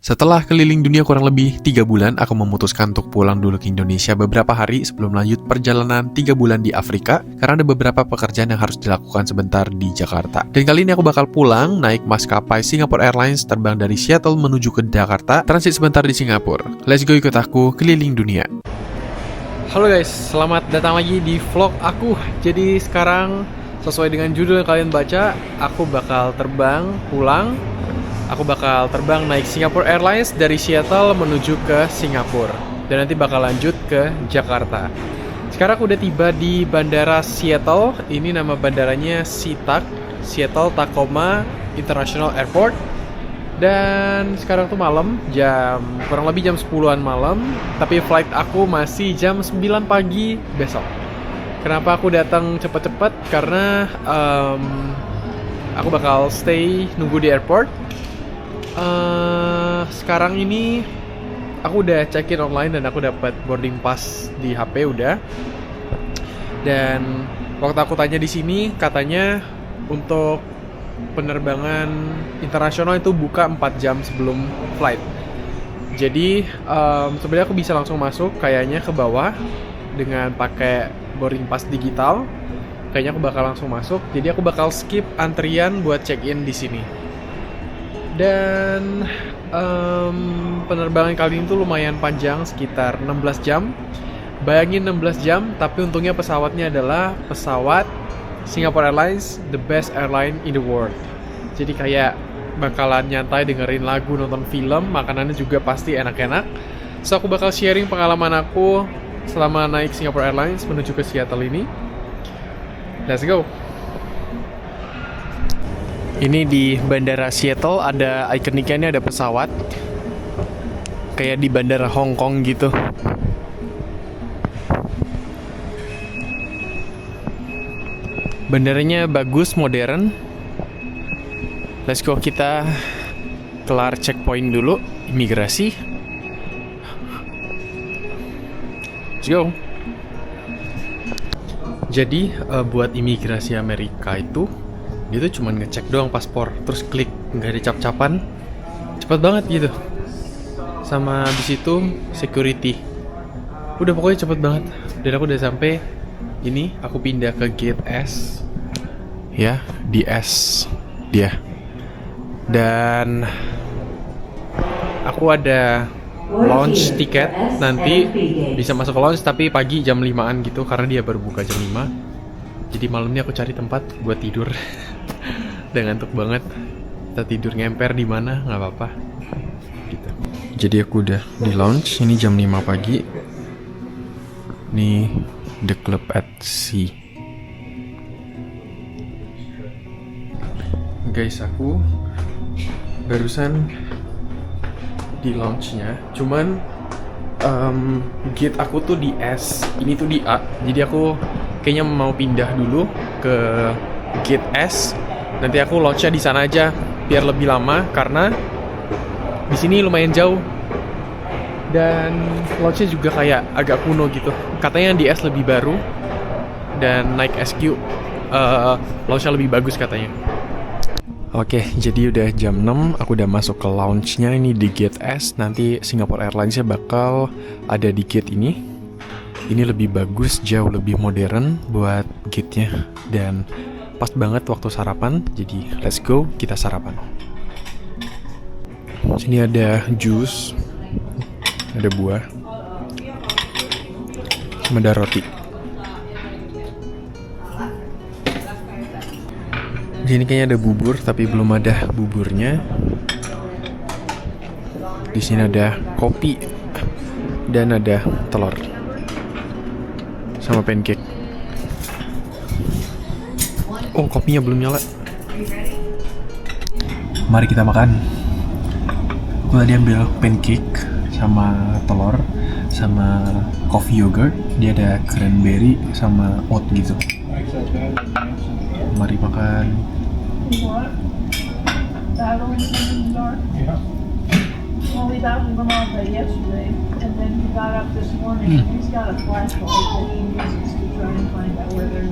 Setelah keliling dunia kurang lebih 3 bulan, aku memutuskan untuk pulang dulu ke Indonesia beberapa hari sebelum lanjut perjalanan 3 bulan di Afrika, karena ada beberapa pekerjaan yang harus dilakukan sebentar di Jakarta. Dan kali ini aku bakal pulang naik maskapai Singapore Airlines terbang dari Seattle menuju ke Jakarta, transit sebentar di Singapura. Let's go, ikut aku keliling dunia. Halo guys, selamat datang lagi di vlog aku. Jadi sekarang sesuai dengan judul yang kalian baca, aku bakal terbang pulang. Aku bakal terbang naik Singapore Airlines dari Seattle menuju ke Singapura. Dan nanti bakal lanjut ke Jakarta. Sekarang aku udah tiba di Bandara Seattle. Ini nama bandaranya SeaTac, Seattle Tacoma International Airport. Dan sekarang tuh malam, kurang lebih jam 10-an malam. Tapi flight aku masih jam 9 pagi besok. Kenapa aku datang cepet-cepet? Karena aku bakal stay nunggu di airport. Sekarang ini aku udah check-in online dan aku dapat boarding pass di HP udah. Dan waktu aku tanya di sini katanya untuk penerbangan internasional itu buka 4 jam sebelum flight. Jadi sebenarnya aku bisa langsung masuk kayaknya ke bawah dengan pakai boarding pass digital. Kayaknya aku bakal langsung masuk. Jadi aku bakal skip antrian buat check-in di sini. Dan penerbangan kali ini tuh lumayan panjang, sekitar 16 jam. Bayangin 16 jam, tapi untungnya pesawatnya adalah pesawat Singapore Airlines, the best airline in the world. Jadi kayak bakalan nyantai dengerin lagu, nonton film, makanannya juga pasti enak-enak. So aku bakal sharing pengalaman aku selama naik Singapore Airlines menuju ke Seattle ini. Let's go! Ini di Bandara Seattle, ada ikoniknya, ini ada pesawat kayak di Bandara Hong Kong gitu. Bandaranya bagus, modern. Let's go, kita kelar checkpoint dulu, imigrasi. Let's go. Jadi buat imigrasi Amerika itu dia tuh cuma ngecek doang paspor, terus klik, nggak ada cap-capan, cepet banget gitu. Sama habis itu security, udah pokoknya cepet banget. Dan aku udah sampai ini, aku pindah ke gate S, ya di S dia. Dan aku ada launch tiket, nanti bisa masuk ke launch tapi pagi jam 5-an gitu, karena dia baru buka jam 5. Jadi malam ini aku cari tempat buat tidur. Udah ngantuk banget. Kita tidur ngemper di mana nggak apa-apa. Gitu. Jadi aku udah di lounge. Ini jam 5 pagi. Ini The Club at Sea. Guys, aku barusan di lounge-nya. Cuman gate aku tuh di S. Ini tuh di A. Jadi aku kayaknya mau pindah dulu ke gate S. Nanti aku launch-nya di sana aja biar lebih lama, karena di sini lumayan jauh dan launch-nya juga kayak agak kuno gitu. Katanya di S lebih baru dan naik SQ launch-nya lebih bagus katanya. Oke, jadi udah jam 6, aku udah masuk ke lounge-nya ini di gate S. Nanti Singapore Airlines-nya bakal ada di gate ini. Ini lebih bagus, jauh lebih modern buat gate-nya dan pas banget waktu sarapan. Jadi let's go, kita sarapan. Sini ada jus, ada buah, sama ada roti. Di sini kayaknya ada bubur tapi belum ada buburnya. Di sini ada kopi dan ada telur sama pancake. Oh, kopinya belum nyala. Mari kita makan. Aku tadi ambil pancake sama telur sama coffee yogurt. Dia ada cranberry sama oat gitu. Mari makan.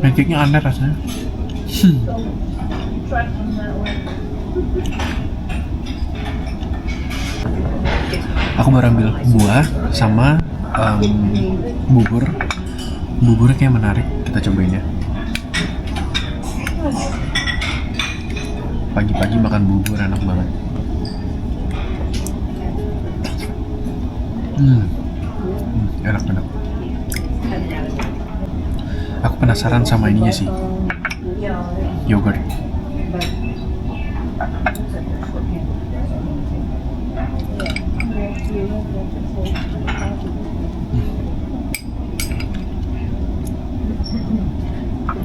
Pancake-nya aneh rasanya. Aku baru ambil buah sama bubur. Buburnya kayak menarik, kita cobain ya. Pagi-pagi makan bubur enak banget. Enak. Aku penasaran sama ininya sih, yogurt.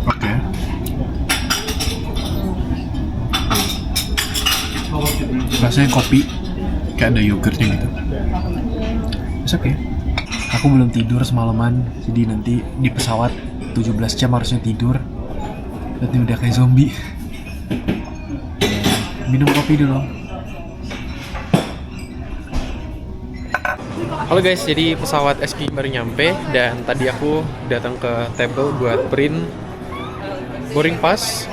Oke. Rasanya kopi, kayak ada yogurtnya gitu. Oke. Aku belum tidur semalaman, jadi nanti di pesawat 17 jam harusnya tidur. Nanti udah kayak zombie. Minum kopi dulu. Halo guys, jadi pesawat SQ baru nyampe dan tadi aku datang ke table buat print boarding pass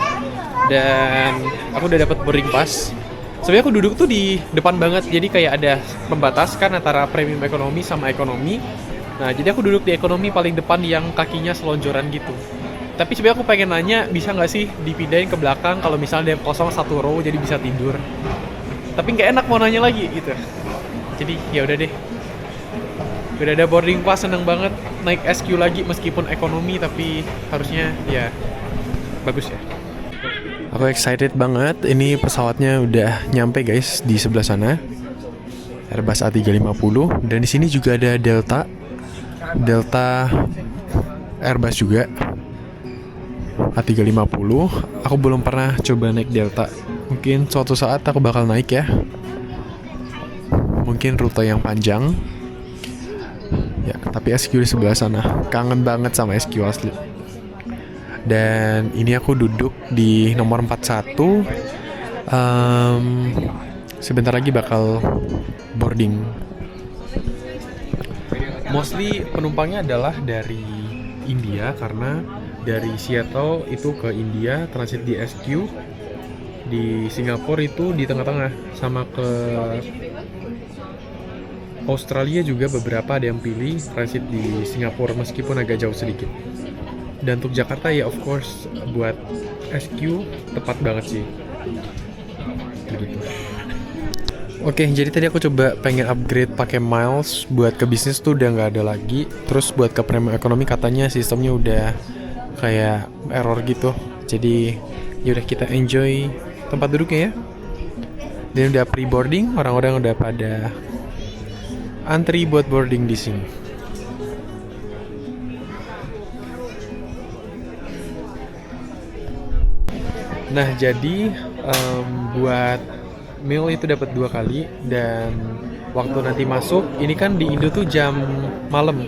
dan aku udah dapat boarding pass. Sebenarnya aku duduk tuh di depan banget, jadi kayak ada pembatas kan antara premium ekonomi sama ekonomi. Nah, jadi aku duduk di ekonomi paling depan yang kakinya selonjoran gitu. Tapi sebenarnya aku pengen nanya, bisa nggak sih dipindahin ke belakang kalau misalnya dia kosong satu row jadi bisa tidur. Tapi nggak enak mau nanya lagi gitu. Jadi ya udah deh. Udah ada boarding pass, seneng banget naik SQ lagi meskipun ekonomi, tapi harusnya ya bagus ya. Aku excited banget, ini pesawatnya udah nyampe guys di sebelah sana. Airbus A350 dan di sini juga ada Delta Airbus juga. A350. Aku belum pernah coba naik Delta. Mungkin suatu saat aku bakal naik ya. Mungkin rute yang panjang. Ya, tapi SQ di sebelah sana. Kangen banget sama SQ asli. Dan ini aku duduk di nomor 41. Sebentar lagi bakal boarding. Mostly penumpangnya adalah dari India, karena dari Seattle itu ke India transit di SQ, di Singapura itu di tengah-tengah, sama ke Australia juga beberapa ada yang pilih transit di Singapura meskipun agak jauh sedikit. Dan untuk Jakarta ya of course buat SQ tepat banget sih. Begitu. Oke, jadi tadi aku coba pengen upgrade pakai miles buat ke bisnis tuh udah nggak ada lagi. Terus buat ke premium ekonomi katanya sistemnya udah kayak error gitu. Jadi yaudah kita enjoy tempat duduknya ya. Dan udah pre-boarding, orang-orang udah pada antri buat boarding di sini. Nah, jadi buat meal itu dapat 2 kali, dan waktu nanti masuk, ini kan di Indo tuh jam malam.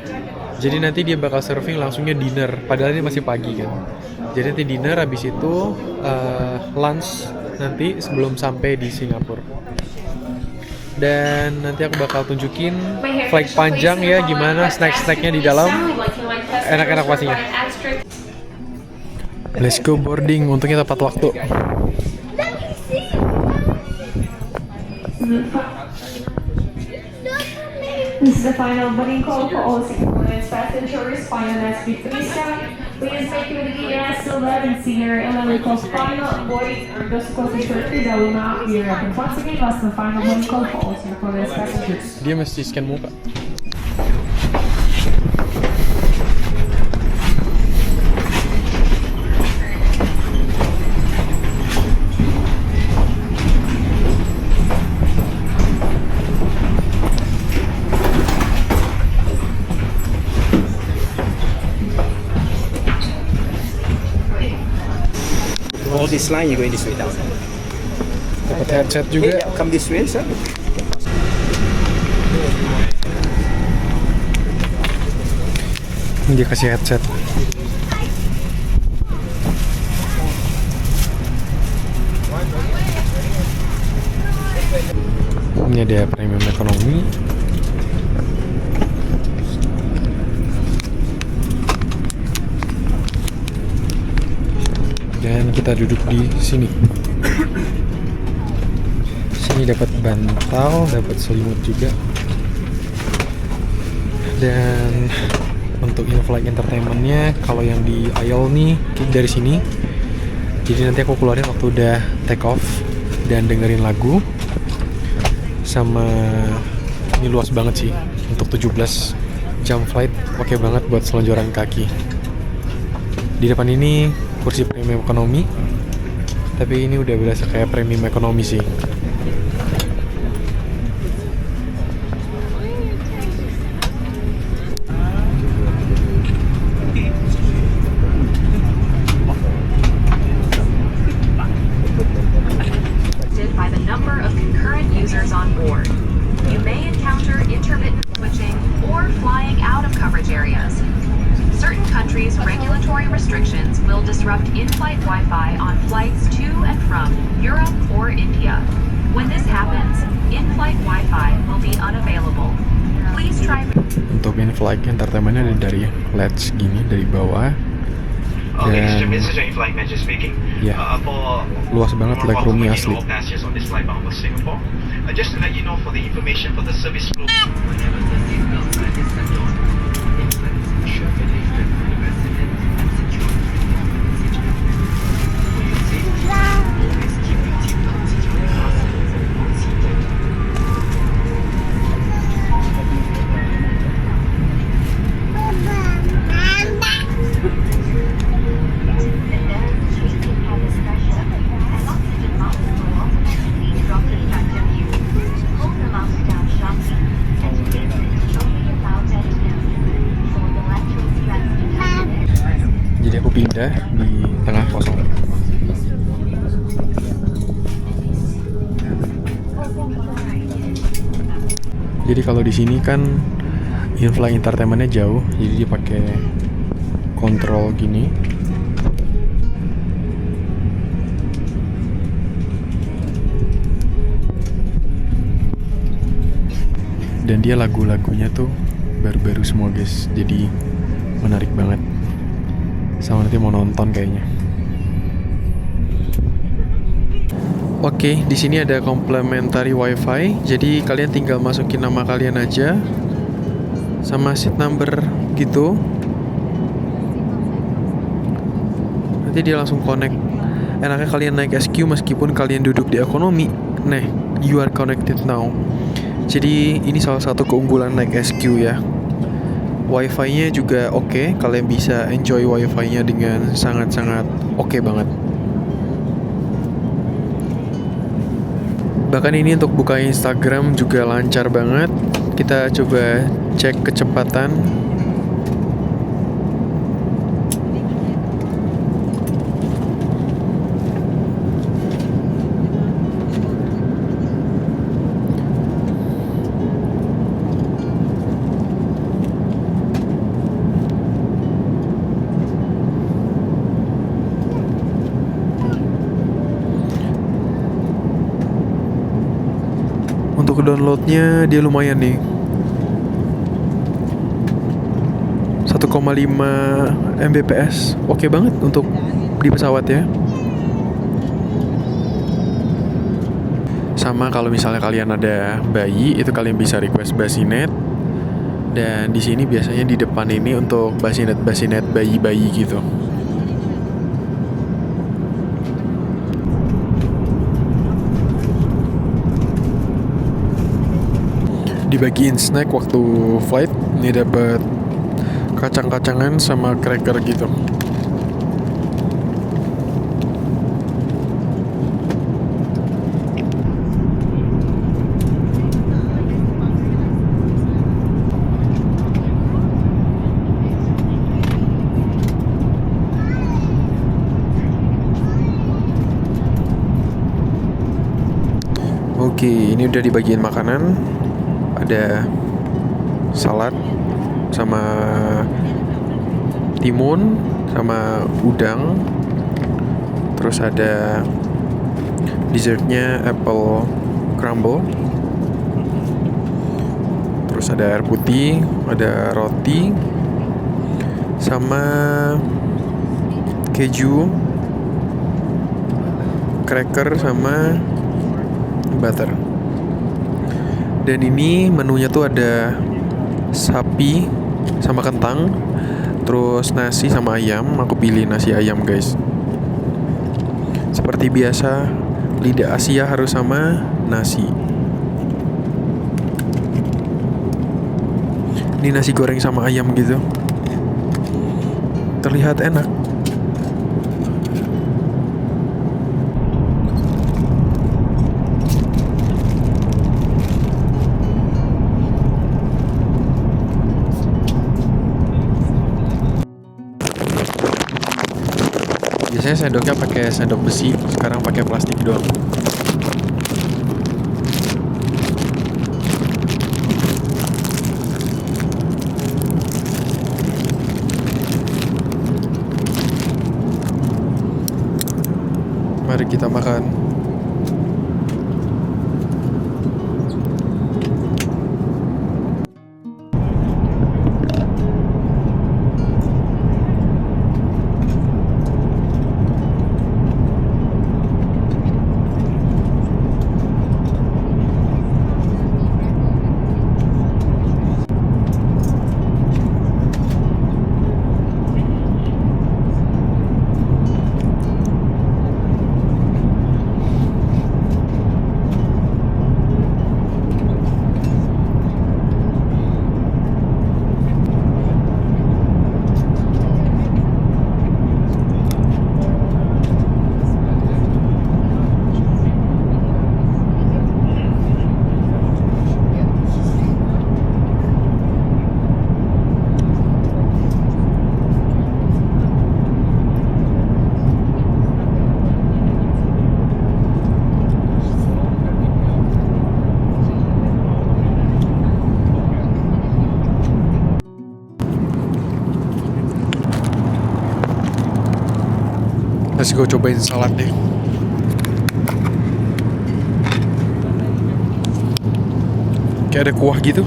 Jadi nanti dia bakal serving langsungnya dinner, padahal ini masih pagi kan. Jadi nanti dinner, habis itu lunch nanti sebelum sampai di Singapura. Dan nanti aku bakal tunjukin flight panjang ya, gimana snack-snacknya di dalam. Enak-enak pastinya. Let's go boarding, untungnya tepat waktu. This is the final boarding call for all Singaporean passengers. Final SQ3 staff. Please make your DES 11 senior 11 calls final boarding or those closing shortly that will not be reopened. Once again, that's the final boarding call for all Singaporean passengers. Dia mesti scan muka. All this line, you're going this way down. Dapat headset juga. Yeah, come this way, sir. Dia kasih headset. Ini ada premium ekonomi. Dan kita duduk di sini. Ini dapat bantal, dapat selimut juga. Dan untuk in-flight entertainment-nya, kalau yang di aisle nih dari sini. Jadi nanti aku keluarin waktu udah take off dan dengerin lagu. Sama ini luas banget sih untuk 17 jam flight, oke banget buat selonjoran kaki. Di depan ini kursi premium ekonomi, tapi ini udah berasa kayak premium ekonomi sih. By the number of concurrent users on board. You may encounter intermittent switching or flying out of coverage areas. Certain countries' regulatory restrictions will disrupt in-flight Wi-Fi on flights to and from Europe or India. When this happens, in-flight Wi-Fi will be unavailable. Please try. Untuk in-flight entertainment-nya ada dari ledge gini dari bawah. Okay, Dan this is your in-flight manager speaking. ya, For luas banget more legroomnya information asli. of passengers on this flight bound for Singapore. Just to let you know, for the information for the service crew. Jadi aku pindah di tengah kosong. Jadi kalau di sini kan in-flight entertainment-nya jauh, jadi dia pakai kontrol gini. Dan dia lagu-lagunya tuh baru-baru semua guys, jadi menarik banget. Sama nanti mau nonton kayaknya. Oke, di sini ada complimentary wifi. Jadi kalian tinggal masukin nama kalian aja sama seat number gitu. Nanti dia langsung connect. Enaknya kalian naik SQ meskipun kalian duduk di ekonomi. Nah, you are connected now. Jadi ini salah satu keunggulan naik SQ ya. Wifi-nya juga oke, kalian bisa enjoy wifi-nya dengan sangat-sangat oke banget. Bahkan ini untuk buka Instagram juga lancar banget. Kita coba cek kecepatan. Untuk downloadnya dia lumayan nih, 1,5 Mbps, oke banget untuk di pesawat ya. Sama kalau misalnya kalian ada bayi, itu kalian bisa request bassinet. Dan di sini biasanya di depan ini untuk bassinet bayi-bayi gitu. Dibagiin snack waktu flight. Ini dapat kacang-kacangan sama cracker gitu. Oke, ini udah dibagiin makanan. Ada salad sama timun sama udang. Terus ada dessertnya apple crumble. Terus ada air putih, ada roti sama keju, cracker sama butter. Dan ini menunya tuh ada sapi sama kentang, terus nasi sama ayam. Aku pilih nasi ayam guys. Seperti biasa, lidah Asia harus sama nasi. Ini nasi goreng sama ayam gitu. Terlihat enak. Biasanya sendoknya pakai sendok besi, sekarang pakai plastik doang. Mari kita makan. Terus gue cobain saladnya. Kayak ada kuah gitu.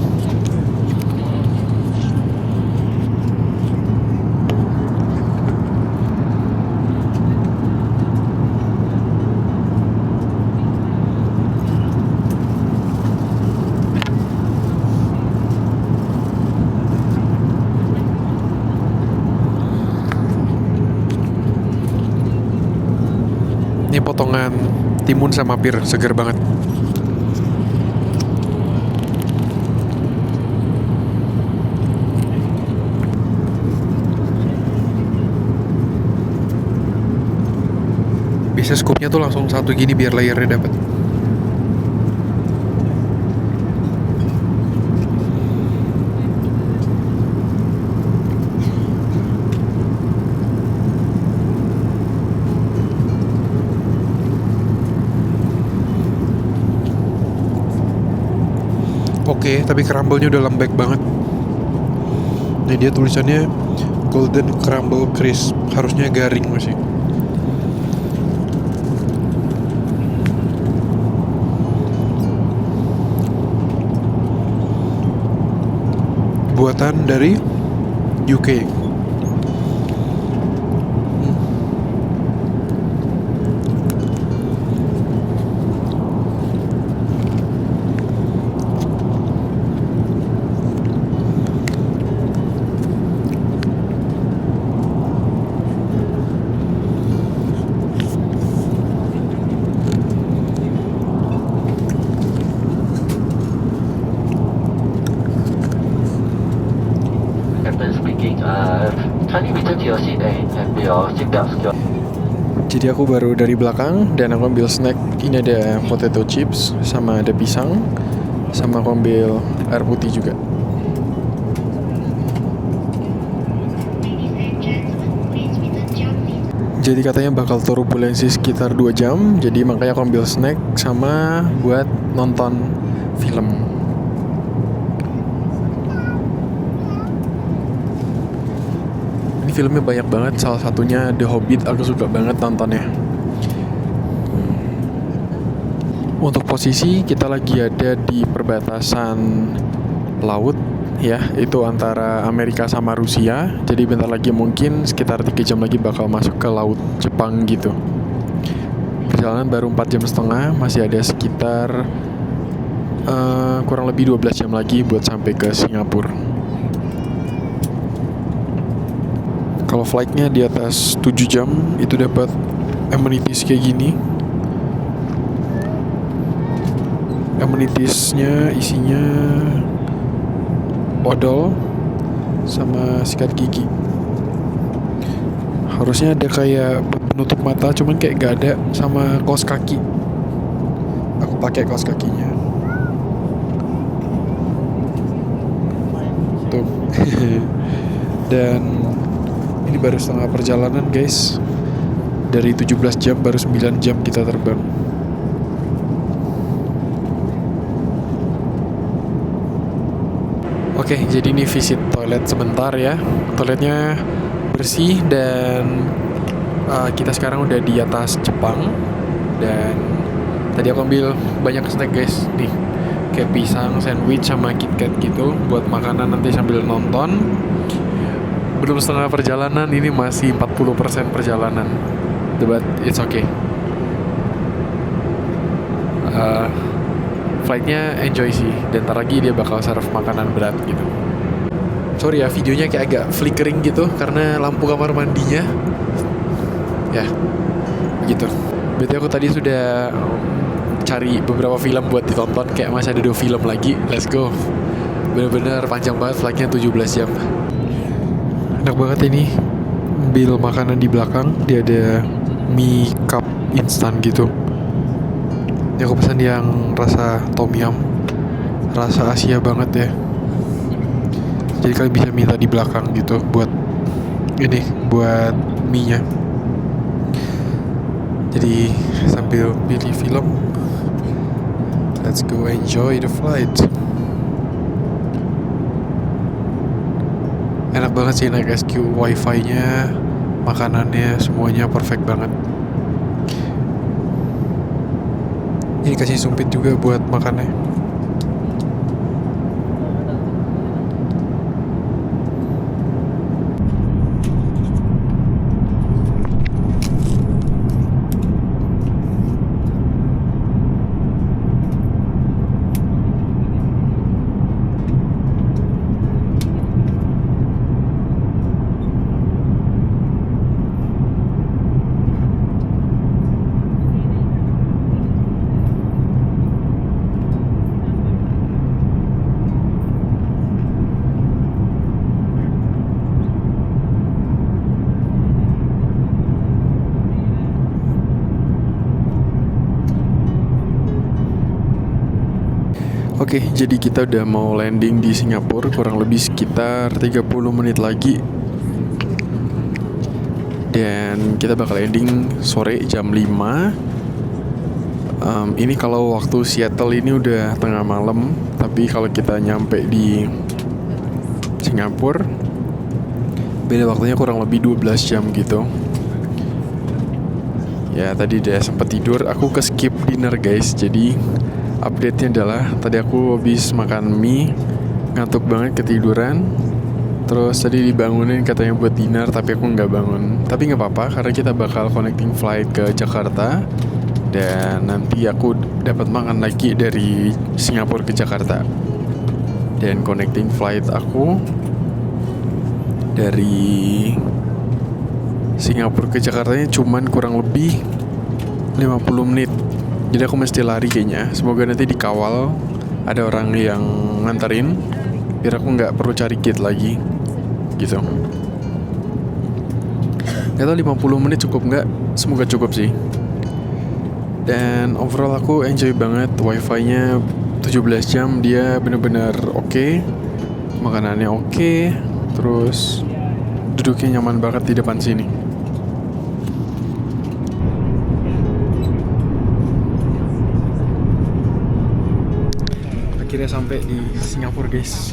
Ini potongan timun sama pir, seger banget. Bisa scoopnya tuh langsung satu gini biar layernya dapet. Oke, tapi crumble-nya udah lembek banget. Nah, dia tulisannya golden crumble crisp. Harusnya garing masih. Buatan dari UK. Captain speaking. Kindly return to your seat and have your seatbelt secured. Jadi aku baru dari belakang dan aku ambil snack. Ini ada potato chips sama ada pisang, sama aku ambil air putih juga. Jadi katanya bakal turbulensi sekitar 2 jam. Jadi makanya aku ambil snack sama buat nonton film. Ini filmnya banyak banget, salah satunya The Hobbit. Aku suka banget nontonnya. Untuk posisi kita lagi ada di perbatasan laut ya, itu antara Amerika sama Rusia. Jadi bentar lagi mungkin sekitar 3 jam lagi bakal masuk ke laut Jepang gitu. perjalanan baru 4 jam setengah, masih ada sekitar kurang lebih 12 jam lagi buat sampai ke Singapura. Kalau flightnya di atas 7 jam itu dapat amenities kayak gini. Amenitiesnya isinya odol sama sikat gigi. Harusnya ada kayak penutup mata, cuman kayak gak ada, sama kaos kaki. Aku pakai kaos kakinya. Tuh. Dan ini baru setengah perjalanan, guys. Dari 17 jam baru 9 jam kita terbang. Oke, jadi ini visit toilet sebentar ya. Toiletnya bersih dan kita sekarang udah di atas Jepang. Dan tadi aku ambil banyak snack, guys. Nih, kayak pisang, sandwich, sama KitKat gitu buat makanan nanti sambil nonton. Belum setengah perjalanan, ini masih 40% perjalanan. But it's okay. Flightnya enjoy sih, dan ntar lagi dia bakal serve makanan berat gitu. Sorry ya, videonya kayak agak flickering gitu karena lampu kamar mandinya. Ya, gitu. Berarti aku tadi sudah cari beberapa film buat ditonton, kayak masih ada 2 film lagi. Let's go. Bener-bener panjang banget flightnya, 17 jam. Enak banget ini. Ambil makanan di belakang, dia ada mie cup instan gitu. Ini aku pesan yang rasa tom yum, rasa Asia banget ya. Jadi kalian bisa minta di belakang gitu buat ini, buat mie-nya. Jadi sambil pilih film, let's go enjoy the flight. Enak banget sih naik SQ, wifi-nya, makanannya, semuanya perfect banget. Ini kasih sumpit juga buat makannya. Oke, jadi kita udah mau landing di Singapura, kurang lebih sekitar 30 menit lagi. Dan kita bakal landing sore jam 5. Ini kalau waktu Seattle ini udah tengah malam, tapi kalau kita nyampe di Singapura beda waktunya kurang lebih 12 jam gitu. Ya, tadi udah sempet tidur, aku ke skip dinner, guys. Jadi update-nya adalah tadi aku habis makan mie, ngantuk banget, ketiduran. Terus tadi dibangunin katanya buat dinner, tapi aku nggak bangun. Tapi nggak apa-apa karena kita bakal connecting flight ke Jakarta. Dan nanti aku dapat makan lagi dari Singapura ke Jakarta. Dan connecting flight aku dari Singapura ke Jakartanya cuman kurang lebih 50 menit. Jadi aku mesti lari kayaknya. Semoga nanti dikawal ada orang yang nganterin, biar aku nggak perlu cari gate lagi gitu. Gak tau 50 menit cukup nggak? Semoga cukup sih. Dan overall aku enjoy banget. Wifi-nya 17 jam, dia bener-bener oke. Makanannya oke. Terus duduknya nyaman banget di depan sini. Akhirnya sampai di Singapura, guys.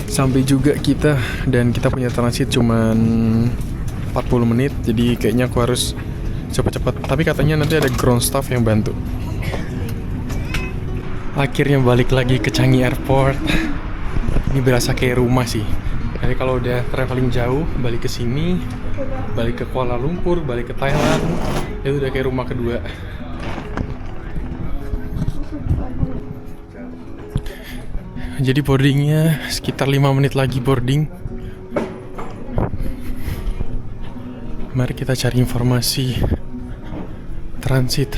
Sampai juga kita, dan kita punya transit cuman 40 menit. Jadi kayaknya aku harus cepat-cepat. Tapi katanya nanti ada ground staff yang bantu. Akhirnya balik lagi ke Changi Airport. Ini berasa kayak rumah sih. Jadi kalau udah traveling jauh, balik ke sini balik ke Kuala Lumpur, balik ke Thailand. Itu udah kayak rumah kedua. Jadi boardingnya sekitar 5 menit lagi boarding. Mari kita cari informasi transit.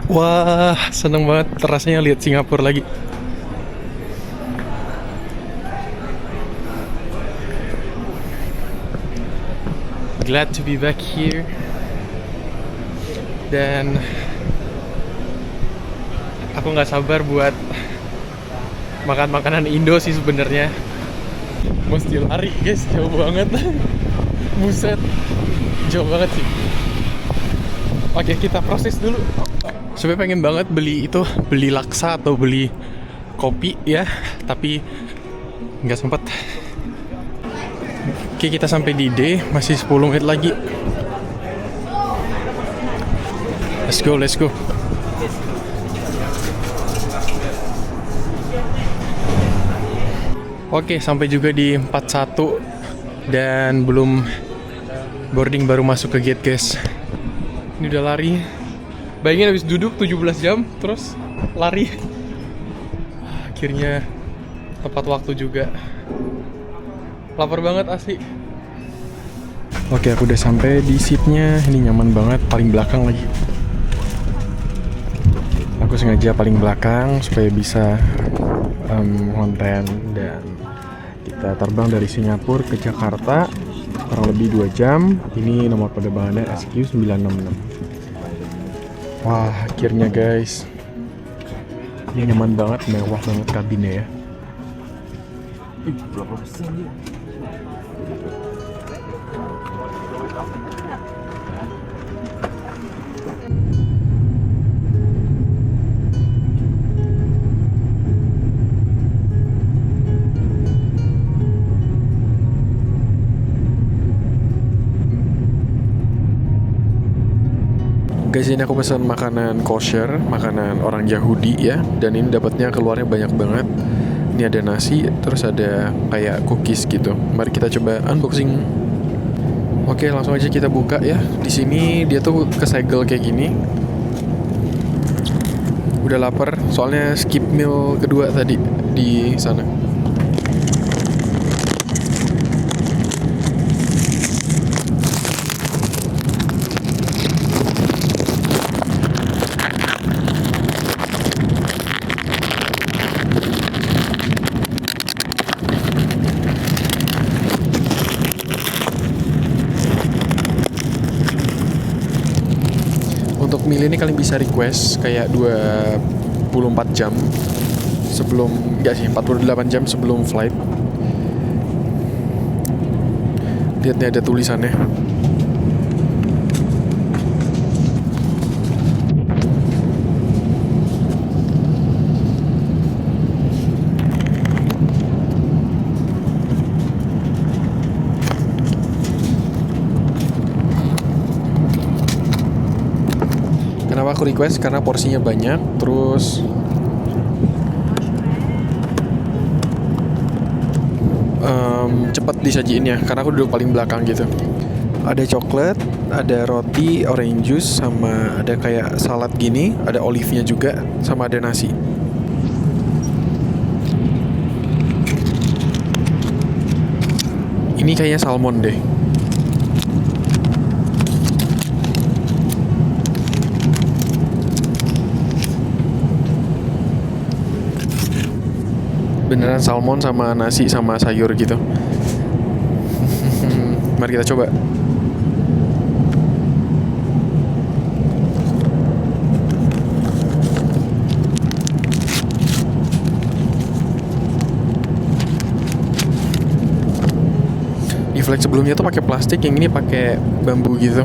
Wah, seneng banget rasanya lihat Singapura lagi. Glad to be back here. Dan aku nggak sabar buat makan makanan Indo sih sebenarnya. Mesti lari guys, jauh banget. Buset, jauh banget sih. Oke, kita proses dulu. Sebenarnya pengen banget beli laksa atau beli kopi ya, tapi nggak sempet. Oke, kita sampai di D, masih 10 menit lagi. Let's go. Oke, sampai juga di 41 dan belum boarding, baru masuk ke gate guys. Ini udah lari. Bayangin habis duduk 17 jam terus lari. Akhirnya tepat waktu juga. Lapar banget asli. Oke, aku udah sampai di seatnya. Ini nyaman banget, paling belakang lagi. Aku sengaja paling belakang supaya bisa konten. Dan kita terbang dari Singapura ke Jakarta kurang lebih 2 jam. Ini nomor penerbangannya SQ966. Wah, akhirnya guys. Ini nyaman banget, mewah banget kabinnya ya. Berapa persen dia? Guys, ini aku pesan makanan kosher, makanan orang Yahudi ya. Dan ini dapatnya keluarnya banyak banget. Ini ada nasi, terus ada kayak cookies gitu. Mari kita coba unboxing. Oke, langsung aja kita buka ya. Di sini dia tuh kesegel kayak gini. Udah lapar, soalnya skip meal kedua tadi di sana. Untuk meal ini kalian bisa request kayak 24 jam sebelum, enggak sih, 48 jam sebelum flight. Lihat nih, ada tulisannya. Kenapa aku request? Karena porsinya banyak, terus cepat disajiinnya. Karena aku duduk paling belakang gitu. Ada coklat, ada roti, orange juice, sama ada kayak salad gini, ada olive-nya juga, sama ada nasi. Ini kayaknya salmon deh. Beneran salmon sama nasi sama sayur gitu. Mari kita coba. Di flight sebelumnya tuh pakai plastik, yang ini pakai bambu gitu.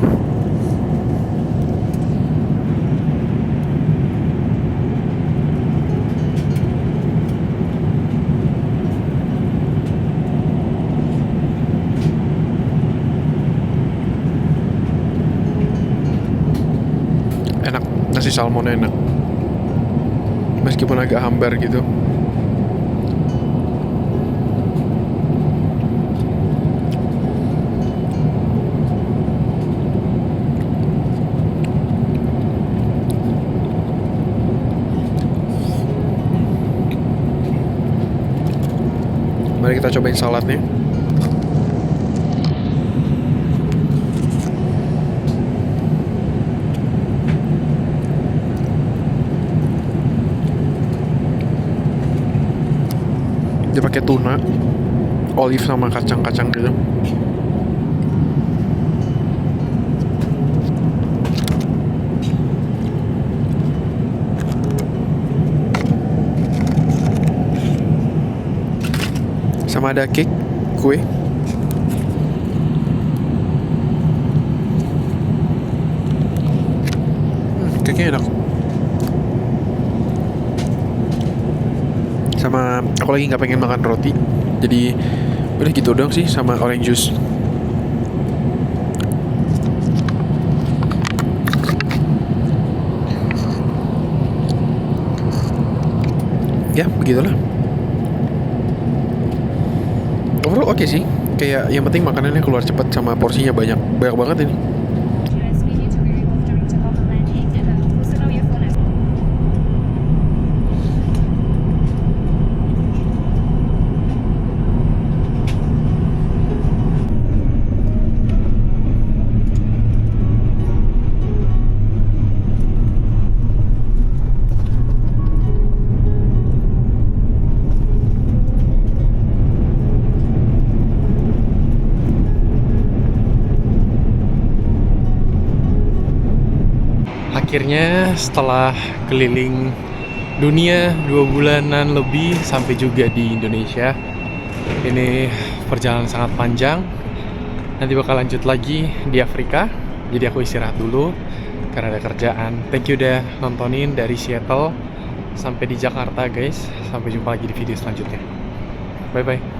Enak, nasi salmonnya enak. Meskipun agak hambar gitu. Mari kita cobain saladnya. Dia pakai tuna, olive sama kacang-kacang gitu. Sama ada cake, kue. Cake-nya enak. Sama aku lagi nggak pengen makan roti, jadi udah gitu doang sih sama orange juice. Ya begitulah. Overall oke sih, kayak yang penting makanannya keluar cepat sama porsinya banyak banget ini. Akhirnya setelah keliling dunia 2 bulanan lebih sampai juga di Indonesia. Ini perjalanan sangat panjang. Nanti bakal lanjut lagi di Afrika. Jadi aku istirahat dulu karena ada kerjaan. Thank you udah nontonin dari Seattle sampai di Jakarta guys. Sampai jumpa lagi di video selanjutnya. Bye bye.